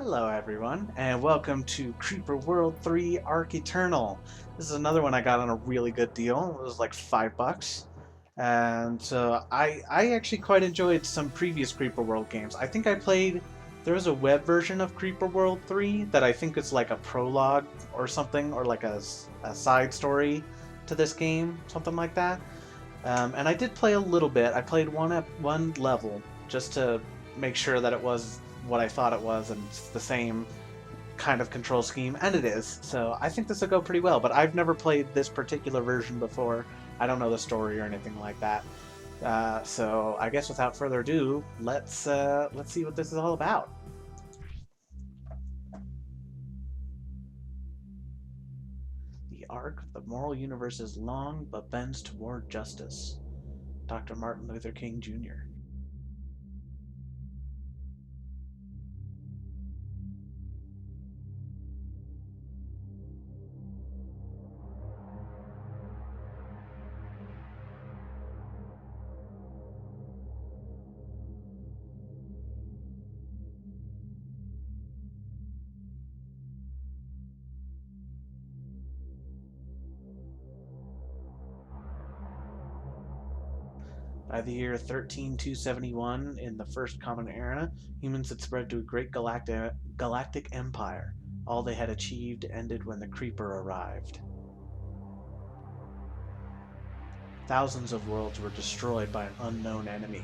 Hello everyone, and welcome to Creeper World 3 Arc Eternal. This is another one I got on a really good deal. It was like $5. And I actually quite enjoyed some previous Creeper World games. I think I played, there was a web version of Creeper World 3 that I think is like a prologue or something, or like a side story to this game, something like that. And I did play a little bit. I played one level just to make sure that it was what I thought it was, and it's the same kind of control scheme, and it is. So I think this will go pretty well. But I've never played this particular version before. I don't know the story or anything like that. So I guess without further ado, let's see what this is all about. The arc of the moral universe is long, but bends toward justice. Dr. Martin Luther King Jr. By the year 13271, in the First Common Era, humans had spread to a great galactic empire. All they had achieved ended when the Creeper arrived. Thousands of worlds were destroyed by an unknown enemy,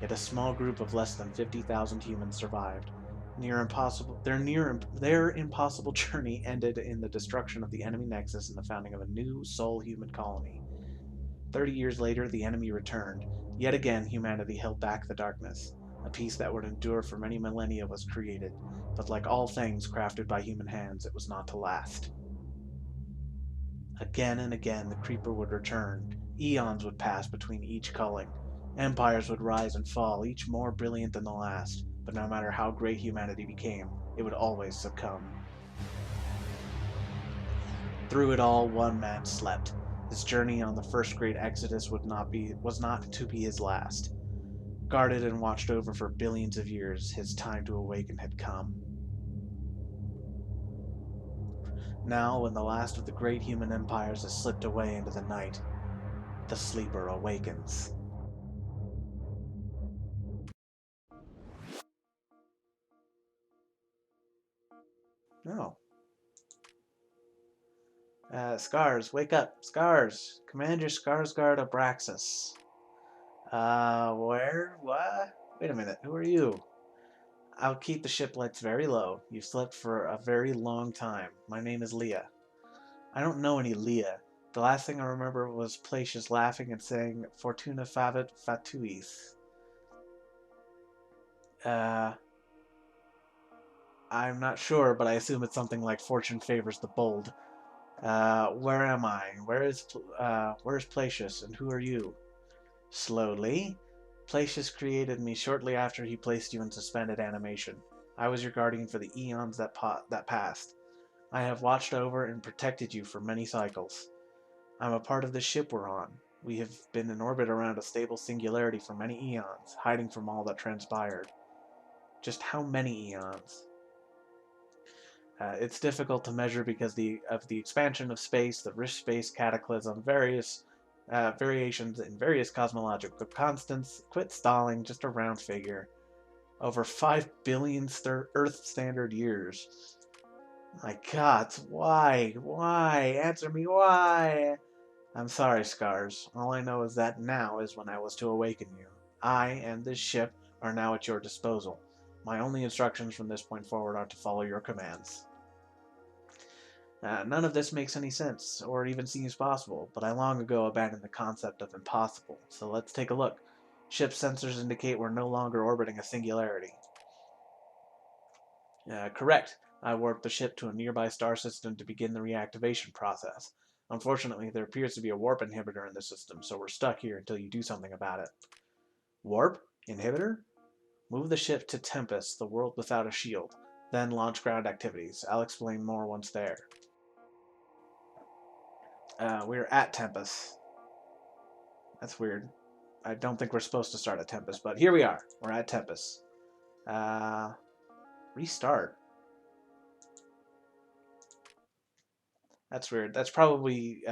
yet a small group of less than 50,000 humans survived. Their impossible journey ended in the destruction of the enemy nexus and the founding of a new sole human colony. 30 years later, the enemy returned. Yet again, humanity held back the darkness. A peace that would endure for many millennia was created, but like all things crafted by human hands, it was not to last. Again and again, the Creeper would return. Eons would pass between each culling. Empires would rise and fall, each more brilliant than the last, but no matter how great humanity became, it would always succumb. Through it all, one man slept. His journey on the first great exodus was not to be his last. Guarded and watched over for billions of years, his time to awaken had come. Now, when the last of the great human empires has slipped away into the night, the sleeper awakens. No. Scars, wake up. Scars. Commander Skarsgard Abraxis. Where? What? Wait a minute. Who are you? I'll keep the ship lights very low. You've slept for a very long time. My name is Leah. I don't know any Leah. The last thing I remember was Placius laughing and saying, Fortuna favit fatuis. Uh, I'm not sure, but I assume it's something like fortune favors the bold. Where am I? Where's Placius, and who are you? Slowly. Placius created me shortly after he placed you in suspended animation. I was your guardian for the eons that passed. I have watched over and protected you for many cycles. I'm a part of the ship we're on. We have been in orbit around a stable singularity for many eons, hiding from all that transpired. Just how many eons? It's difficult to measure because of the expansion of space, the rift space cataclysm, various variations in various cosmological constants. Quit stalling, just a round figure. Over 5 billion Earth standard years. My God, why? Why? Answer me why? I'm sorry, Scars. All I know is that now is when I was to awaken you. I and this ship are now at your disposal. My only instructions from this point forward are to follow your commands. None of this makes any sense, or even seems possible, but I long ago abandoned the concept of impossible, so let's take a look. Ship sensors indicate we're no longer orbiting a singularity. Correct. I warped the ship to a nearby star system to begin the reactivation process. Unfortunately, there appears to be a warp inhibitor in the system, so we're stuck here until you do something about it. Warp? Inhibitor? Move the ship to Tempest, the world without a shield. Then launch ground activities. I'll explain more once there. We're at Tempest. That's weird. I don't think we're supposed to start at Tempest, but here we are. We're at Tempest. Uh, Restart. That's weird. That's probably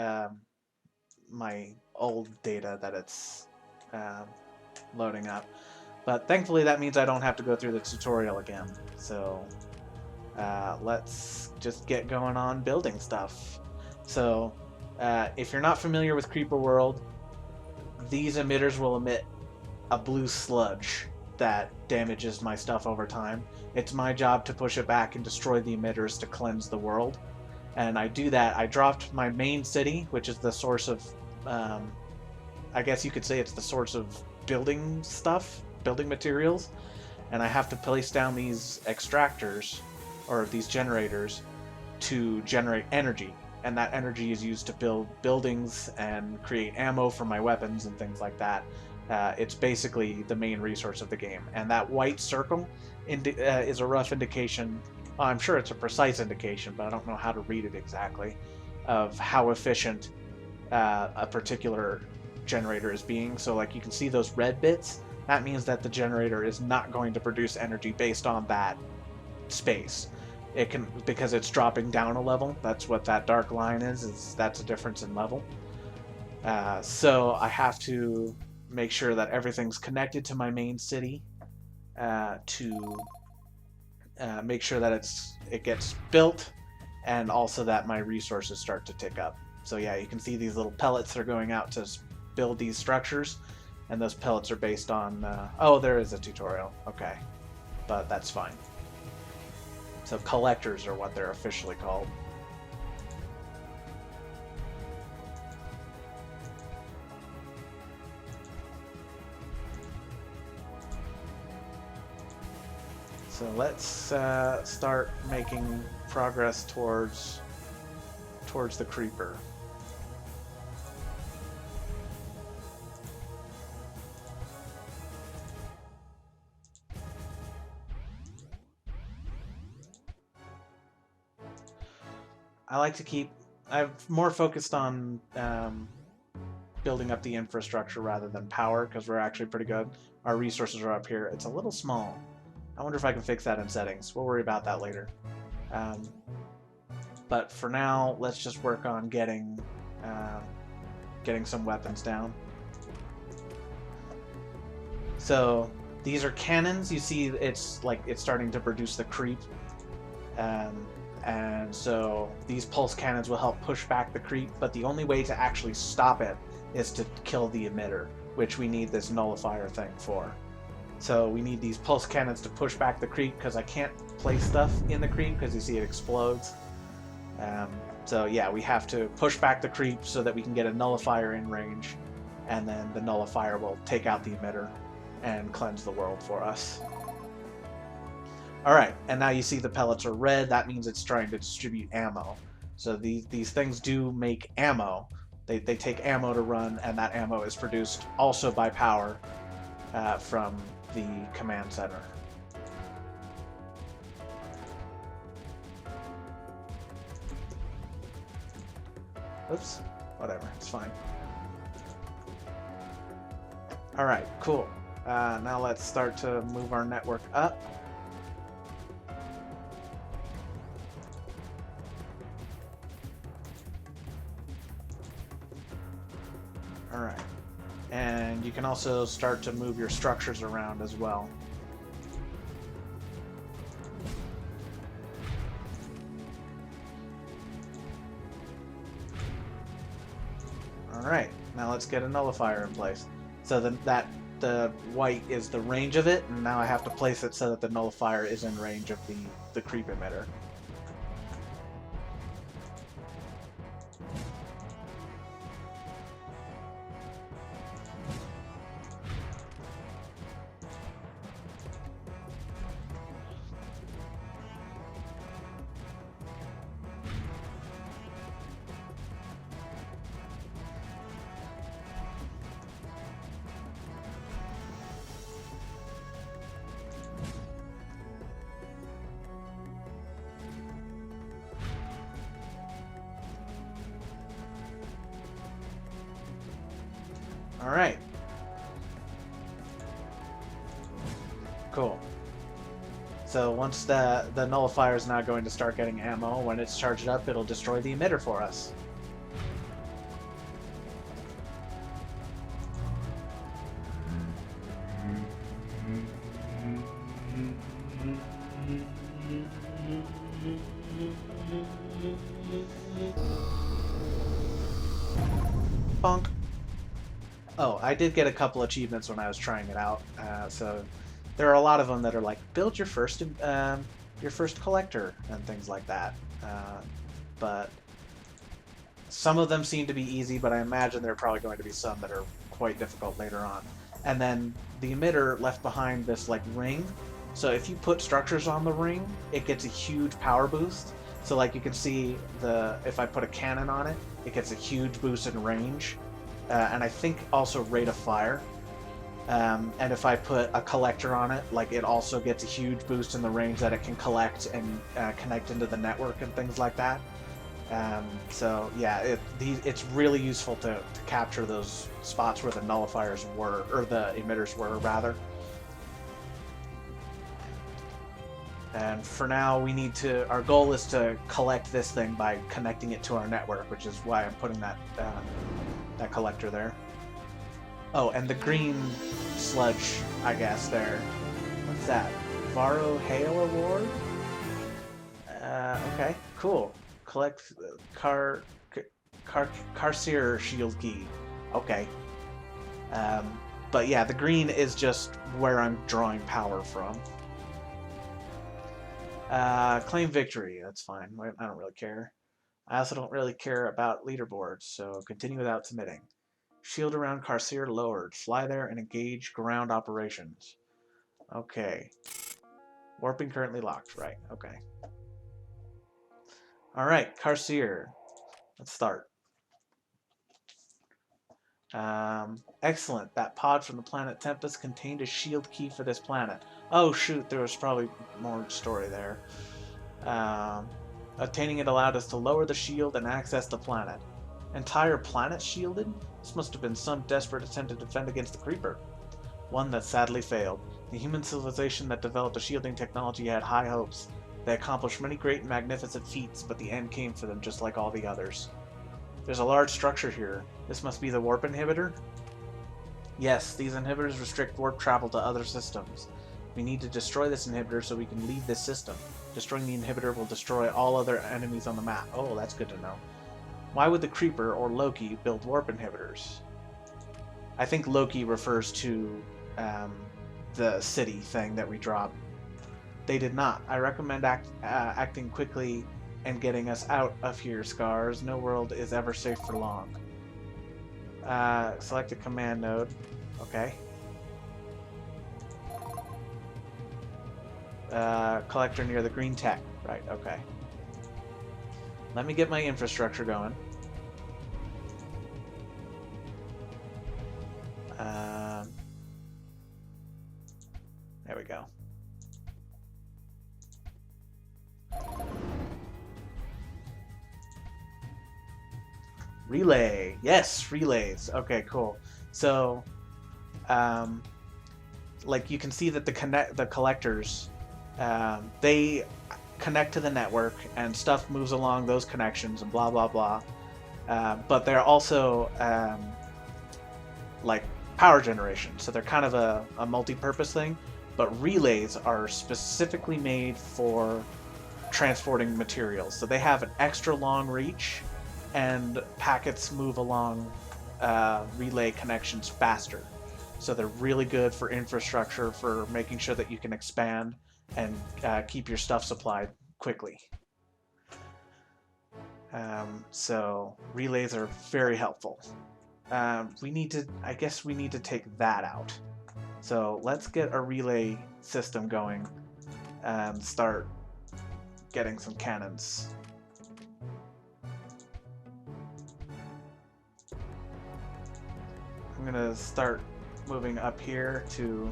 my old data that it's um, loading up. But thankfully that means I don't have to go through the tutorial again. So let's just get going on building stuff. So if you're not familiar with Creeper World, these emitters will emit a blue sludge that damages my stuff over time. It's my job to push it back and destroy the emitters to cleanse the world. And I do that. I dropped my main city, which is the source of, I guess you could say it's the source of building stuff, building materials. And I have to place down these extractors, or these generators, to generate energy. And that energy is used to build buildings and create ammo for my weapons and things like that. It's basically the main resource of the game. And that white circle is a rough indication. Well, I'm sure it's a precise indication, but I don't know how to read it exactly, of how efficient a particular generator is being. So like you can see those red bits, that means that the generator is not going to produce energy based on that space. It can, because it's dropping down a level. That's what that dark line is that's a difference in level. So I have to make sure that everything's connected to my main city to make sure that it gets built, and also that my resources start to tick up. So yeah, you can see these little pellets that are going out to build these structures, and those pellets are based on oh, there is a tutorial. Okay, but that's fine. So collectors are what they're officially called. So let's start making progress towards the creeper. I like to keep. I'm more focused on building up the infrastructure rather than power, because we're actually pretty good. Our resources are up here. It's a little small. I wonder if I can fix that in settings. We'll worry about that later. But for now, let's just work on getting some weapons down. So these are cannons. You see, it's starting to produce the creep. And so these pulse cannons will help push back the creep, but the only way to actually stop it is to kill the emitter, which we need this nullifier thing for. So we need these pulse cannons to push back the creep, because I can't place stuff in the creep because you see it explodes. So yeah, we have to push back the creep so that we can get a nullifier in range, and then the nullifier will take out the emitter and cleanse the world for us. Alright, and now you see the pellets are red. That means it's trying to distribute ammo. So these things do make ammo. They take ammo to run, and that ammo is produced also by power from the command center. Oops, whatever, it's fine. Alright, cool. Now let's start to move our network up. Alright. And you can also start to move your structures around as well. Alright, now let's get a nullifier in place. So the white is the range of it, and now I have to place it so that the nullifier is in range of the creep emitter. Alright. Cool. So once the nullifier is now going to start getting ammo, when it's charged up, it'll destroy the emitter for us. Bonk. Oh, I did get a couple achievements when I was trying it out. So there are a lot of them that are like, build your first collector and things like that. But some of them seem to be easy, but I imagine there are probably going to be some that are quite difficult later on. And then the emitter left behind this like ring. So if you put structures on the ring, it gets a huge power boost. So like you can see if I put a cannon on it, it gets a huge boost in range. And I think also rate of fire. And if I put a collector on it, like it also gets a huge boost in the range that it can collect and connect into the network and things like that. So yeah, it's really useful to capture those spots where the nullifiers were, or the emitters were rather. And for now, our goal is to collect this thing by connecting it to our network, which is why I'm putting that collector there. Oh, and the green sludge, I guess, there. What's that? Varo Hale Award? Okay, cool. Collect Carcier Shield Key. Okay. But yeah, the green is just where I'm drawing power from. Claim victory. That's fine. I don't really care. I also don't really care about leaderboards, so continue without submitting. Shield around Carcier lowered. Fly there and engage ground operations. Okay. Warping currently locked. Right, okay. Alright, Carcier. Let's start. Excellent. That pod from the planet Tempest contained a shield key for this planet. Oh shoot, there was probably more story there. Obtaining it allowed us to lower the shield and access the planet. Entire planet shielded? This must have been some desperate attempt to defend against the Creeper. One that sadly failed. The human civilization that developed a shielding technology had high hopes. They accomplished many great and magnificent feats, but the end came for them just like all the others. There's a large structure here. This must be the warp inhibitor? Yes, these inhibitors restrict warp travel to other systems. We need to destroy this inhibitor so we can leave this system. Destroying the inhibitor will destroy all other enemies on the map. Oh, that's good to know. Why would the Creeper, or Loki, build warp inhibitors? I think Loki refers to the city thing that we dropped. They did not. I recommend acting quickly and getting us out of here, Scars. No world is ever safe for long. Select a command node. Okay. Collector near the green tech. Right, okay. Let me get my infrastructure going. There we go. Relay. Yes, relays. Okay, cool. So, like you can see that the collectors, they connect to the network and stuff moves along those connections and blah blah blah. But they're also like power generation, so they're kind of a multi-purpose thing. But relays are specifically made for transporting materials, so they have an extra long reach, and packets move along relay connections faster. So they're really good for infrastructure, for making sure that you can expand and keep your stuff supplied quickly. So relays are very helpful. I guess we need to take that out. So let's get a relay system going and start getting some cannons. I'm gonna start moving up here to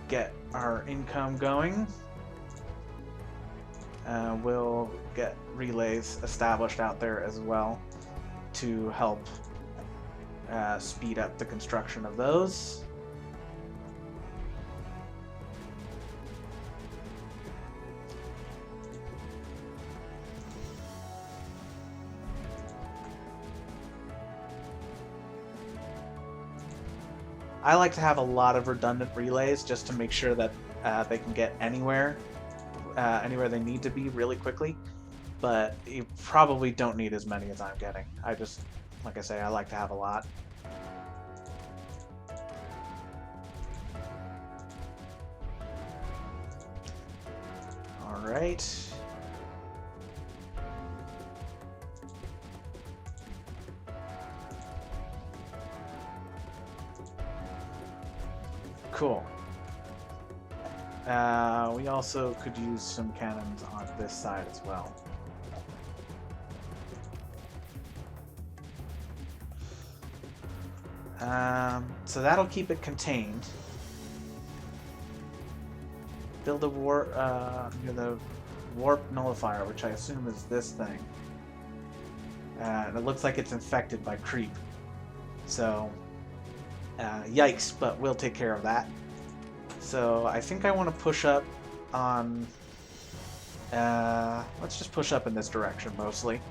get our income going. We'll get relays established out there as well to help speed up the construction of those. I like to have a lot of redundant relays just to make sure that they can get anywhere they need to be really quickly. But you probably don't need as many as I'm getting. I just, like I say, I like to have a lot. Alright. Cool. We also could use some cannons on this side as well. So that'll keep it contained. Build a warp near the warp nullifier, which I assume is this thing. And it looks like it's infected by creep. So, yikes, but we'll take care of that. So I think I want to push up on... let's just push up in this direction, mostly.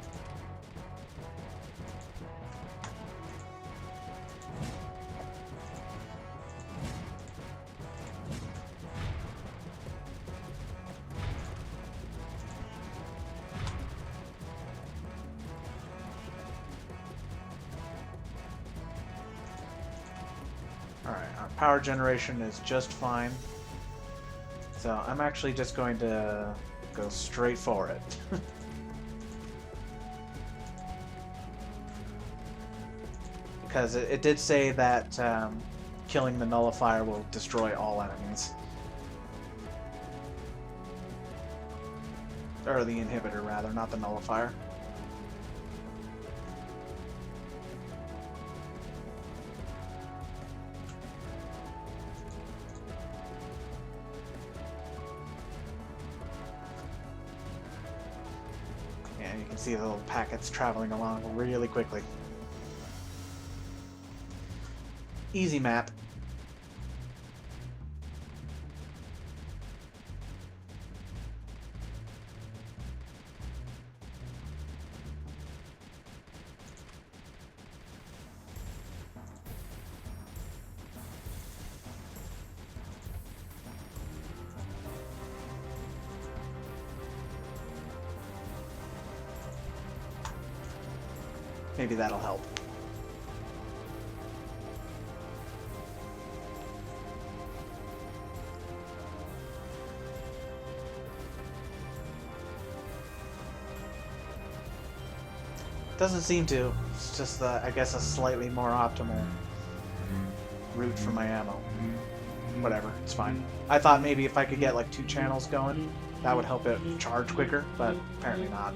Alright, our power generation is just fine. So I'm actually just going to go straight for it. Because it did say that killing the nullifier will destroy all enemies. Or the inhibitor, rather, not the nullifier. You can see the little packets traveling along really quickly. Easy map. Maybe that'll help. Doesn't seem to. It's just, I guess, a slightly more optimal route for my ammo. Whatever, it's fine. I thought maybe if I could get like 2 channels going, that would help it charge quicker, but apparently not.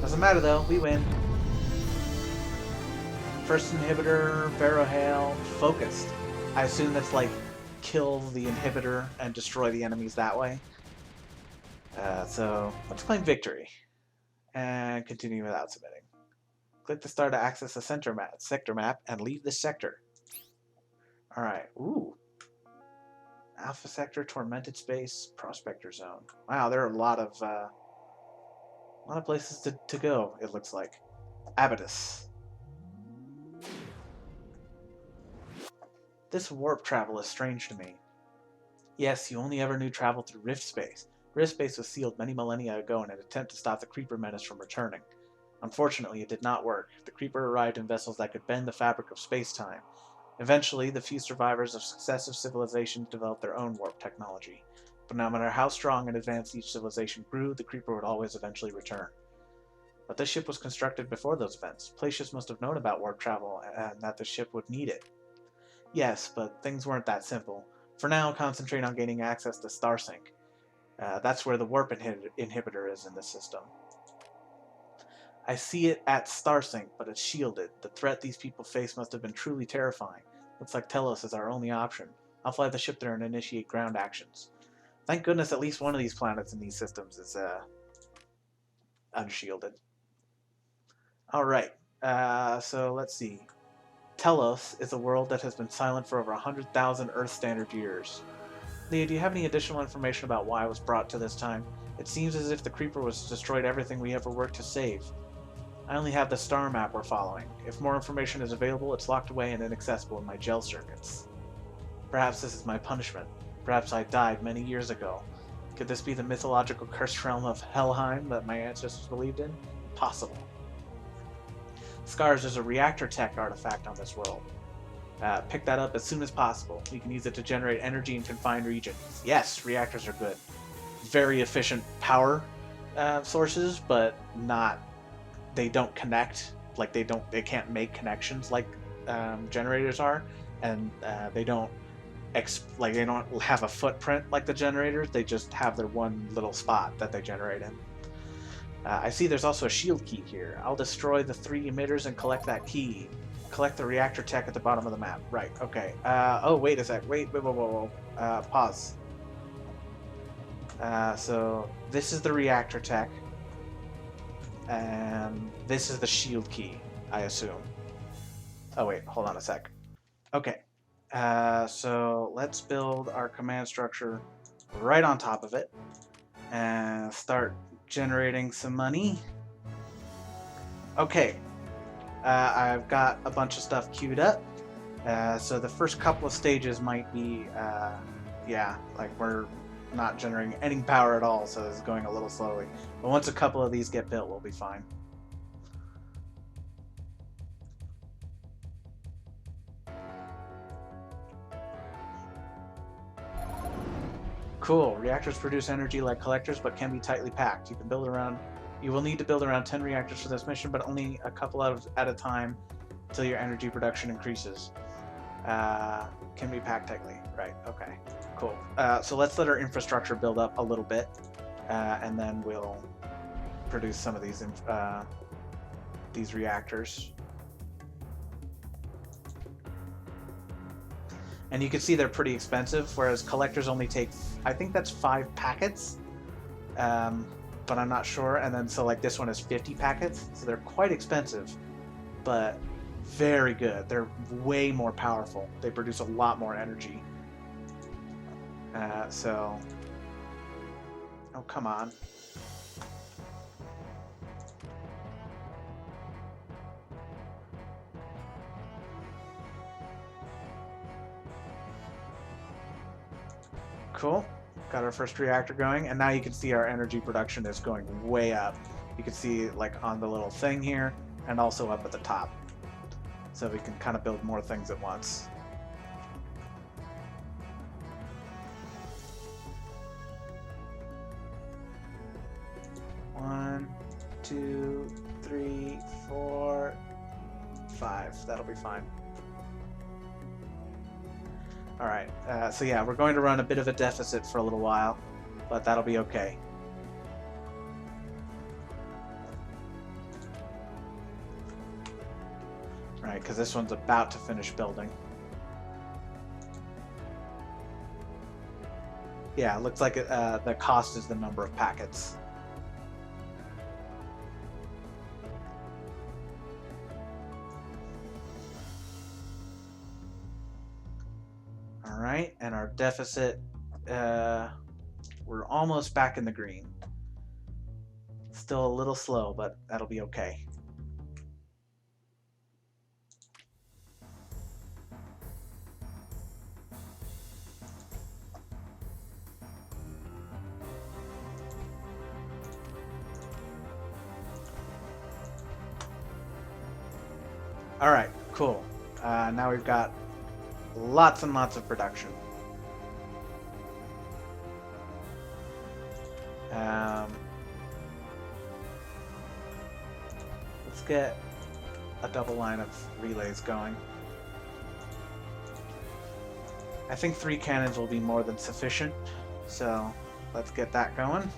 Doesn't matter though, we win. First inhibitor, Barrowhail, focused. I assume that's like kill the inhibitor and destroy the enemies that way. So let's claim victory and continue without submitting. Click the star to access the sector map and leave the sector. Alright, ooh. Alpha Sector, Tormented Space, Prospector Zone. Wow, there are a lot of places to go, it looks like. Abaddus. This warp travel is strange to me. Yes, you only ever knew travel through rift space. Rift space was sealed many millennia ago in an attempt to stop the Creeper menace from returning. Unfortunately, it did not work. The Creeper arrived in vessels that could bend the fabric of space-time. Eventually, the few survivors of successive civilizations developed their own warp technology. But no matter how strong and advanced each civilization grew, the Creeper would always eventually return. But this ship was constructed before those events. Placius must have known about warp travel and that the ship would need it. Yes, but things weren't that simple. For now, concentrate on gaining access to Starsync. That's where the warp inhibitor is in the system. I see it at Starsync, but it's shielded. The threat these people face must have been truly terrifying. Looks like Telos is our only option. I'll fly the ship there and initiate ground actions. Thank goodness at least one of these planets in these systems is unshielded. Alright, so let's see. Telos is a world that has been silent for over 100,000 Earth Standard years. Leah, do you have any additional information about why I was brought to this time? It seems as if the Creeper was destroyed everything we ever worked to save. I only have the star map we're following. If more information is available, it's locked away and inaccessible in my gel circuits. Perhaps this is my punishment. Perhaps I died many years ago. Could this be the mythological cursed realm of Helheim that my ancestors believed in? Possible. Scars, there's a reactor tech artifact on this world. Pick that up as soon as possible. You can use it to generate energy in confined regions. Yes, reactors are good. Very efficient power sources, but not. They don't connect. Like they can't make connections like generators are, and they don't they don't have a footprint like the generators. They just have their one little spot that they generate in. I see there's also a shield key here. I'll destroy the 3 emitters and collect that key. Collect the reactor tech at the bottom of the map. Right, okay. Oh, wait a sec. Wait, whoa. Pause. So this is the reactor tech. And this is the shield key, I assume. Oh, wait, hold on a sec. Okay. So let's build our command structure right on top of it. And start generating some money. Okay. I've got a bunch of stuff queued up. So the first couple of stages might be, yeah, like we're not generating any power at all, so it's going a little slowly. But once a couple of these get built, we'll be fine. Cool. Reactors produce energy like collectors, but can be tightly packed. You will need to build around 10 reactors for this mission, but only a couple at a time until your energy production increases. Can be packed tightly. Right, okay. Cool. So let's let our infrastructure build up a little bit, and then we'll produce some of these reactors. And you can see they're pretty expensive, whereas collectors only take, I think that's 5 packets, but I'm not sure. And then so like this one is 50 packets, so they're quite expensive, but very good. They're way more powerful. They produce a lot more energy. So, oh come on. Cool. Got our first reactor going, and now you can see our energy production is going way up. You can see like on the little thing here, and also up at the top. So we can kind of build more things at once. One, 2, 3, 4, 5. That'll be fine. Alright, so yeah, we're going to run a bit of a deficit for a little while, but that'll be okay. Alright, because this one's about to finish building. Yeah, it looks like the cost is the number of packets. Alright, and our deficit, we're almost back in the green. Still a little slow, but that'll be okay. Alright, cool. Now we've got lots and lots of production. Let's get a double line of relays going. I think 3 cannons will be more than sufficient, so let's get that going.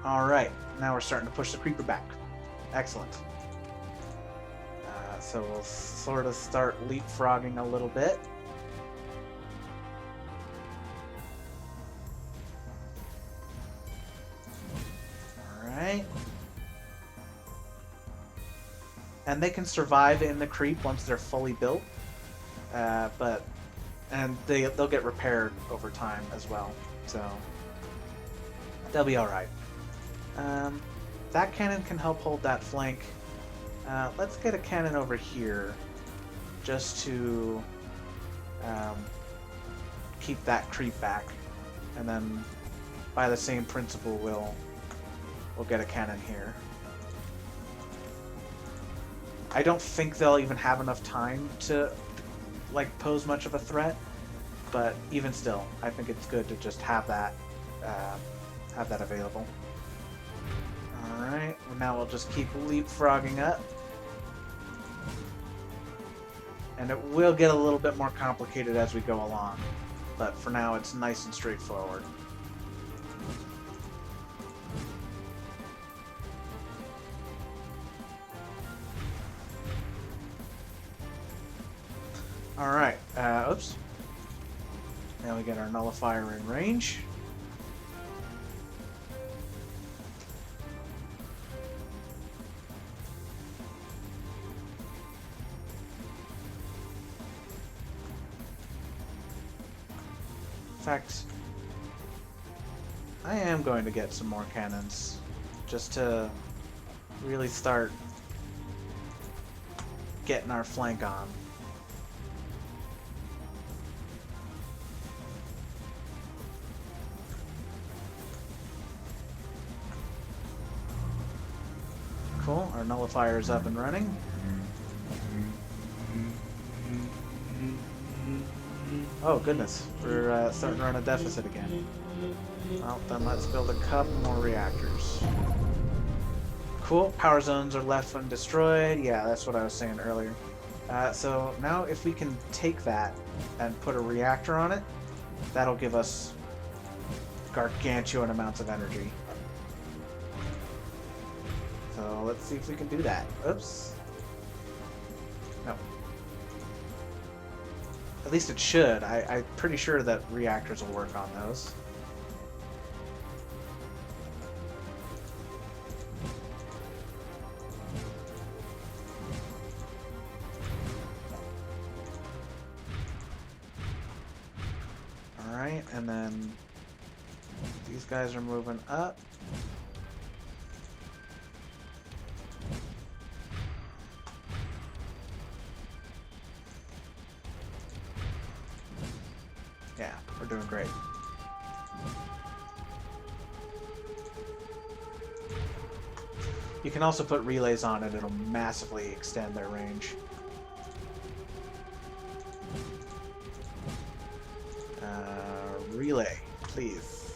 Alright, now we're starting to push the creeper back. Excellent. So we'll sort of start leapfrogging a little bit. Alright. and they can survive in the creep once they're fully built. And they'll get repaired over time as well, so they'll be all right. That cannon can help hold that flank. Let's get a cannon over here, just to keep that creep back, and then by the same principle, we'll get a cannon here. I don't think they'll even have enough time to pose much of a threat, but even still, I think it's good to just have that available. All right, now we'll just keep leapfrogging up, and it will get a little bit more complicated as we go along, but for now it's nice and straightforward. Alright, oops. Now we get our nullifier in range. In fact, I am going to get some more cannons, just to really start getting our flank on. Cool, our nullifier is up and running. Oh goodness, we're starting to run a deficit again. Well, then let's build a couple more reactors. Cool, power zones are left undestroyed. Yeah, that's what I was saying earlier. So now if we can take that and put a reactor on it, that'll give us gargantuan amounts of energy. So let's see if we can do that. Oops. No. At least it should. I'm pretty sure that reactors will work on those. Alright, and then these guys are moving up. Yeah, we're doing great. You can also put relays on it, it'll massively extend their range. Relay, please.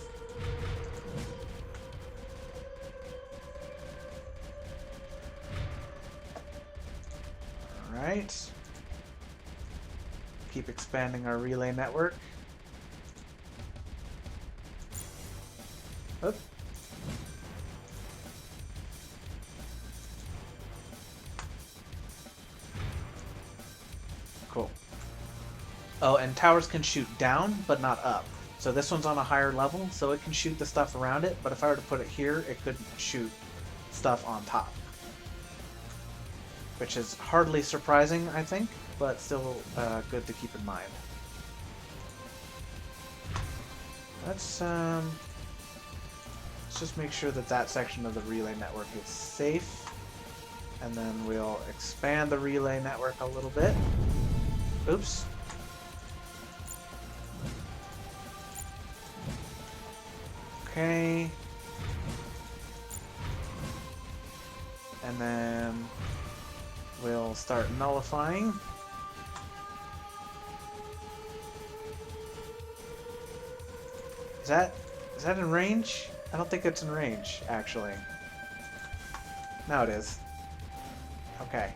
Alright. Keep expanding our relay network. Oop. Cool. Oh, and towers can shoot down, but not up. So this one's on a higher level, so it can shoot the stuff around it, but if I were to put it here, it couldn't shoot stuff on top. Which is hardly surprising, I think, but still good to keep in mind. Let's just make sure that that section of the relay network is safe. And then we'll expand the relay network a little bit. Oops. Okay. And then we'll start nullifying. Is that in range? I don't think it's in range, actually. Now it is. Okay.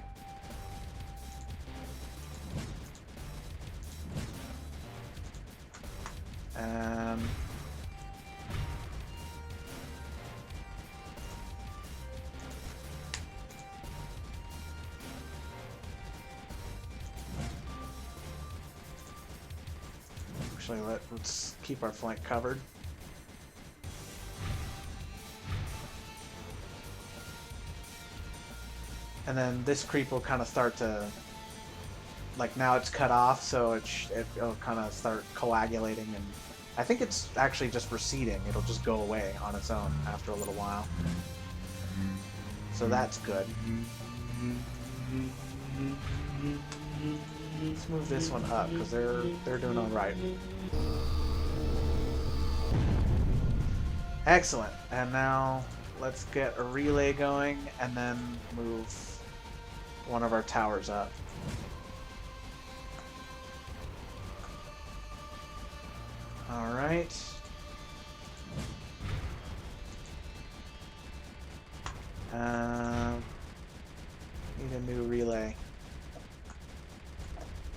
Actually, let's keep our flank covered. And then this creep will kind of start to, like, now it's cut off, so it'll kind of start coagulating, and I think it's actually just receding. It'll just go away on its own after a little while. So that's good. Let's move this one up because they're doing all right. Excellent. And now let's get a relay going and then move one of our towers up. All right. Need a new relay.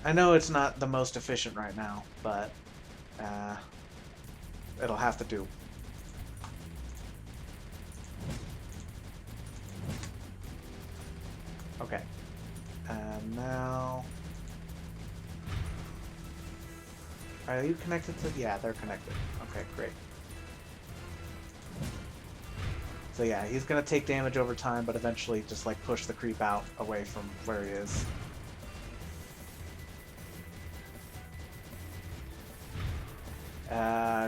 I know it's not the most efficient right now, but it'll have to do. Okay. And now... Are you connected to... Yeah, they're connected. Okay, great. So yeah, he's gonna take damage over time, but eventually just like push the creep out away from where he is.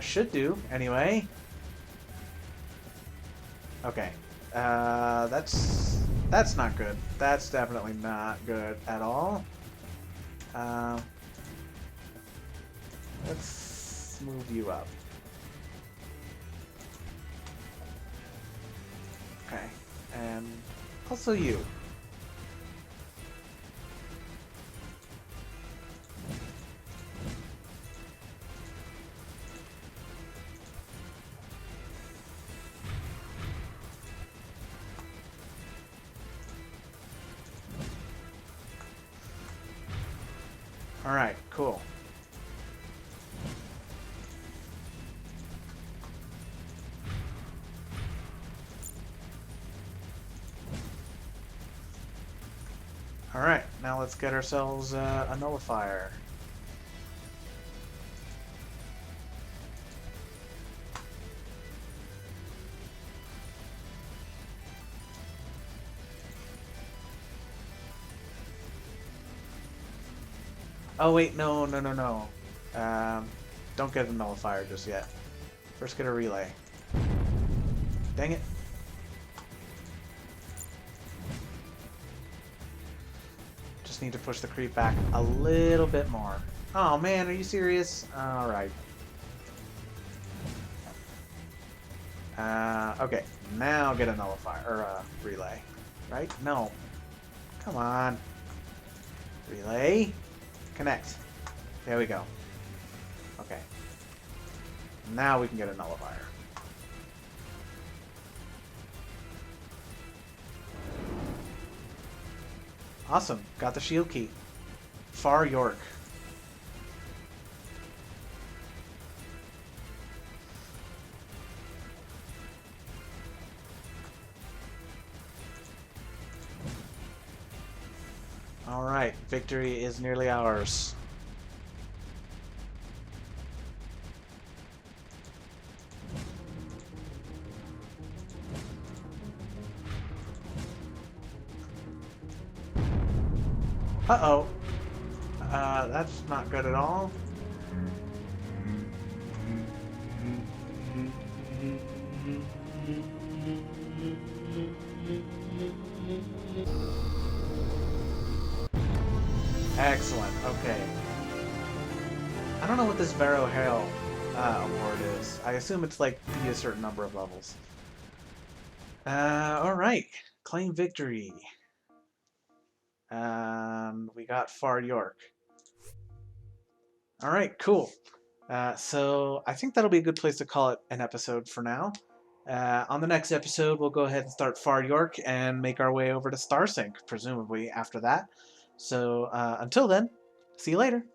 Should do, anyway. Okay. That's not good. That's definitely not good at all. Let's move you up. Okay, and also you. All right, cool. Alright, now let's get ourselves a nullifier. Oh wait, no. Don't get a nullifier just yet. First get a relay. Dang it. Just need to push the creep back a little bit more. Oh man, are you serious? Alright. Okay, now get a nullifier, or a relay. Right? No. Come on. Relay. Connect. There we go. Okay. Now we can get a nullifier. Awesome. Got the shield key. Far York. Alright, victory is nearly ours. Uh-oh. That's not good at all. Excellent. Okay. I don't know what this Vero Hail award is. I assume it's like be a certain number of levels. Alright. Claim victory. We got Far York. Alright, cool. So I think that'll be a good place to call it an episode for now. On the next episode, we'll go ahead and start Far York and make our way over to Starsink, presumably after that. So until then, see you later.